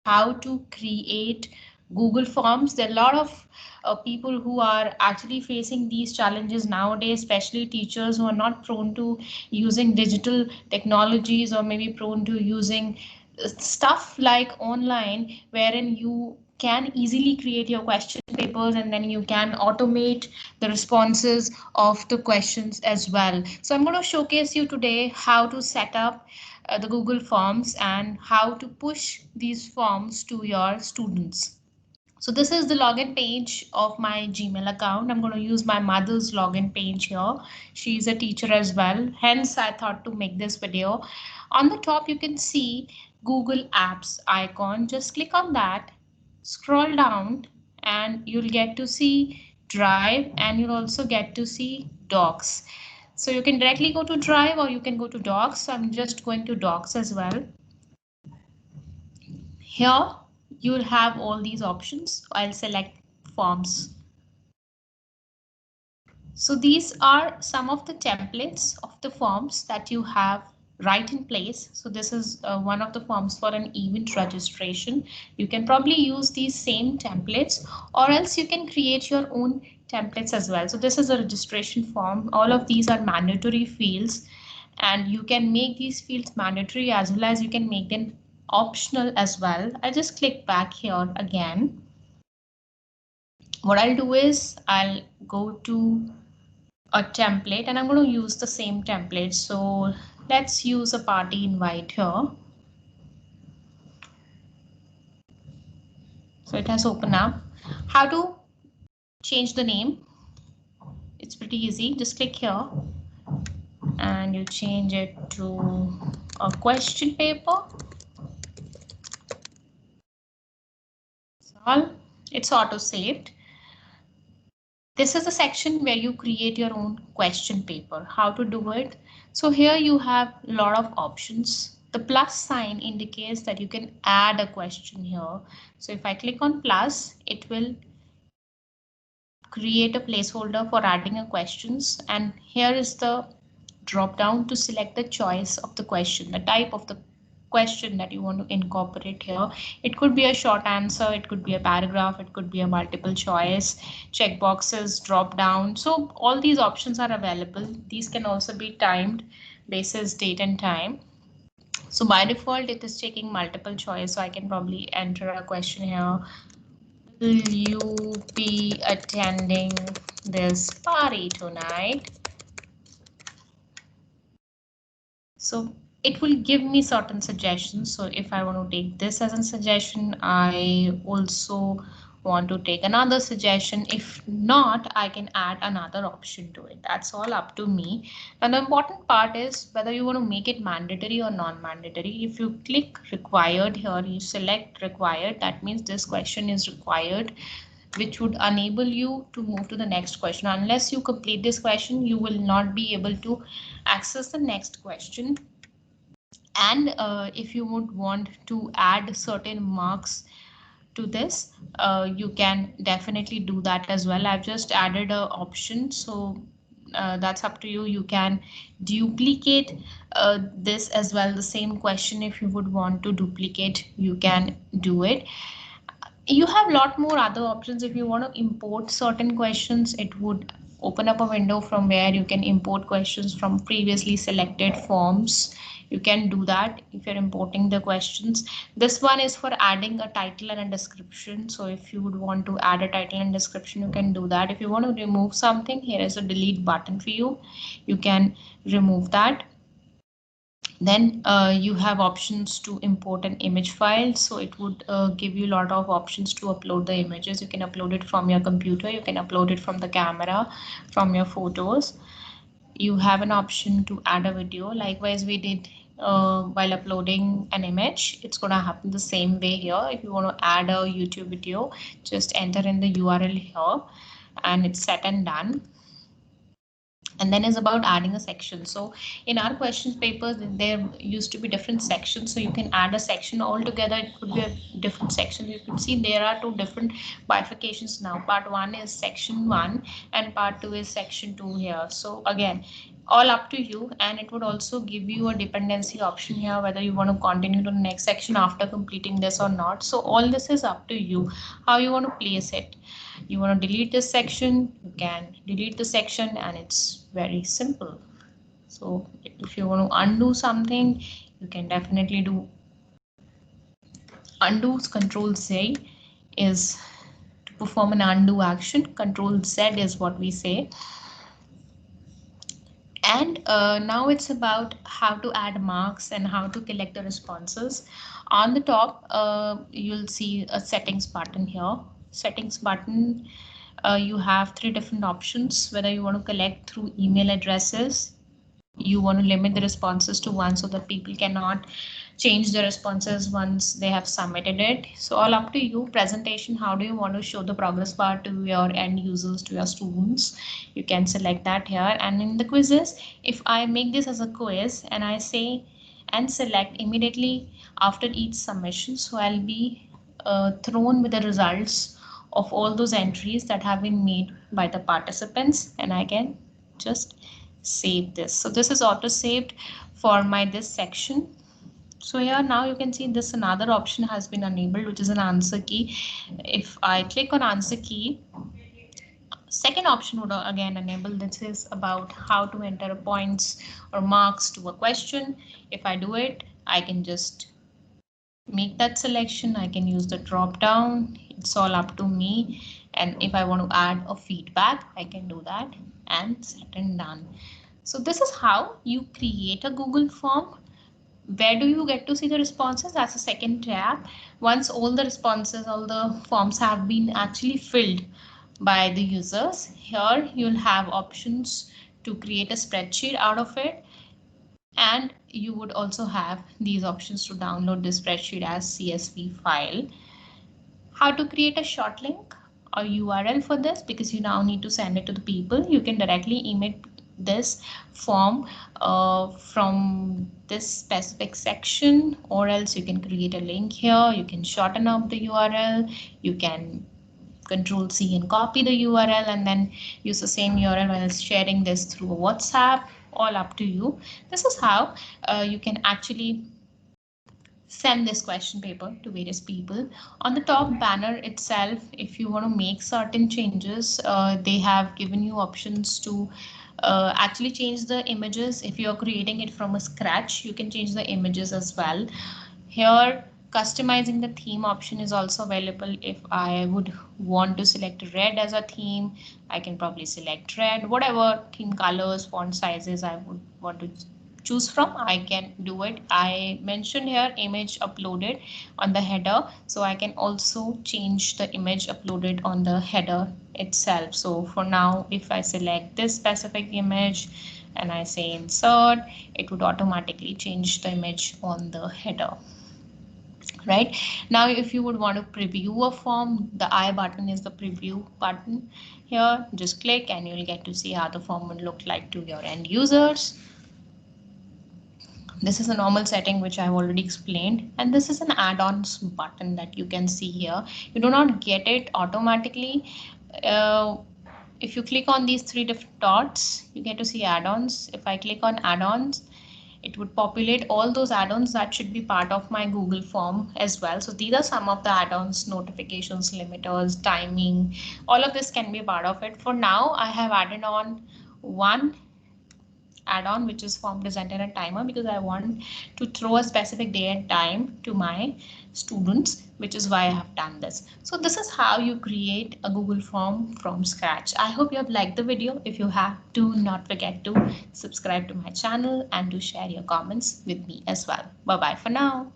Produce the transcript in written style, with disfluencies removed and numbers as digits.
how to create Google Forms. There are a lot of people who are actually facing these challenges nowadays, especially teachers who are not prone to using digital technologies or maybe prone to using stuff like online, wherein you can easily create your question papers and then you can automate the responses of the questions as well. So I'm going to showcase you today how to set up the Google Forms and how to push these forms to your students. So this is the login page of my Gmail account. I'm going to use my mother's login page here. She's a teacher as well. Hence, I thought to make this video. On the top, you can see Google Apps icon. Just click on that, scroll down, and you'll get to see Drive, and you'll also get to see Docs. So you can directly go to Drive or you can go to Docs. So I'm just going to Docs as well. Here you will have all these options. I'll select Forms. So these are some of the templates of the forms that you have right in place. So this is one of the forms for an event registration. You can probably use these same templates, or else you can create your own templates as well. So this is a registration form. All of these are mandatory fields, and you can make these fields mandatory as well as you can make them optional as well. I just click back here again. What I'll do is I'll go to a template and I'm going to use the same template. So let's use a party invite here. So it has opened up. How to change the name? It's pretty easy. Just click here and you change it to a question paper. So it's auto saved. This is a section where you create your own question paper. How to do it? So here you have a lot of options. The plus sign indicates that you can add a question here. So if I click on plus, it will create a placeholder for adding a questions. And here is the drop down to select the choice of the question, the type of the question that you want to incorporate here. It could be a short answer, it could be a paragraph, it could be a multiple choice, checkboxes, drop down. So all these options are available. These can also be timed basis date and time. So by default it is taking multiple choice, so I can probably enter a question here. Will you be attending this party tonight? So it will give me certain suggestions. So if I want to take this as a suggestion, I also want to take another suggestion. If not, I can add another option to it. That's all up to me. And the important part is whether you want to make it mandatory or non-mandatory. If you click required here, you select required, that means this question is required, which would enable you to move to the next question. Unless you complete this question, you will not be able to access the next question. And if you would want to add certain marks to this, you can definitely do that as well. I've just added a option, so that's up to you. You can duplicate this as well, the same question. If you would want to duplicate, you can do it. You have a lot more other options. If you want to import certain questions, it would open up a window from where you can import questions from previously selected forms. You can do that if you're importing the questions. This one is for adding a title and a description. So if you would want to add a title and description, you can do that. If you want to remove something, here is a delete button for you. You can remove that. Then you have options to import an image file. So it would give you a lot of options to upload the images. You can upload it from your computer, you can upload it from the camera, from your photos. You have an option to add a video. Likewise, we did while uploading an image. It's going to happen the same way here. If you want to add a YouTube video, just enter in the URL here and it's set and done. And then is about adding a section. So in our questions papers, there used to be different sections. So you can add a section altogether. It could be a different section. You can see there are two different bifurcations now. Part one is section 1 and part 2 is section 2 here. So again, all up to you, and it would also give you a dependency option here whether you want to continue to the next section after completing this or not. So all this is up to you how you want to place it. You want to delete this section, you can delete the section, and it's very simple. So if you want to undo something, you can definitely do undo. Control Z is to perform an undo action. Control Z is what we say. And now it's about how to add marks and how to collect the responses. On the top, you'll see a settings button here. Settings button, you have three different options, whether you want to collect through email addresses, you want to limit the responses to one so that people cannot change the responses once they have submitted it. So all up to you. Presentation, how do you want to show the progress bar to your end users, to your students? You can select that here. And in the quizzes, if I make this as a quiz and I say and select immediately after each submission, so I'll be thrown with the results of all those entries that have been made by the participants, and I can just save this. So this is auto saved for my this section. So here now you can see this another option has been enabled, which is an answer key. If I click on answer key, second option would again enable. This is about how to enter points or marks to a question. If I do it, I can just make that selection. I can use the drop down. It's all up to me. And if I want to add a feedback, I can do that and set and done. So this is how you create a Google form. Where do you get to see the responses? That's a second tab. Once all the responses, all the forms have been actually filled by the users, here you'll have options to create a spreadsheet out of it. And you would also have these options to download the spreadsheet as CSV file. How to create a short link or URL for this, because you now need to send it to the people. You can directly email this form from this specific section, or else you can create a link here. You can shorten up the URL. You can Control C and copy the URL and then use the same URL while sharing this through WhatsApp. All up to you. This is how you can actually send this question paper to various people. On the top banner itself, if you want to make certain changes, they have given you options to actually change the images. If you're creating it from a scratch, you can change the images as well. Here, customizing the theme option is also available. If I would want to select red as a theme, I can probably select red. Whatever theme colors, font sizes I would want to choose from, I can do it. I mentioned here image uploaded on the header, so I can also change the image uploaded on the header itself. So for now, if I select this specific image and I say insert, it would automatically change the image on the header. Right now, if you would want to preview a form, the I button is the preview button. Here just click and you'll get to see how the form would look like to your end users. This is a normal setting which I've already explained, and this is an add-ons button that you can see here. You do not get it automatically. If you click on these three different dots, you get to see add-ons. If I click on add-ons, it would populate all those add-ons that should be part of my Google form as well. So these are some of the add-ons: notifications, limiters, timing. All of this can be part of it. For now, I have added on one add-on, which is form presenter and timer, because I want to throw a specific day and time to my students, which is why I have done this. So this is how you create a Google form from scratch. I hope you have liked the video. If you have, do not forget to subscribe to my channel and to share your comments with me as well. Bye bye for now.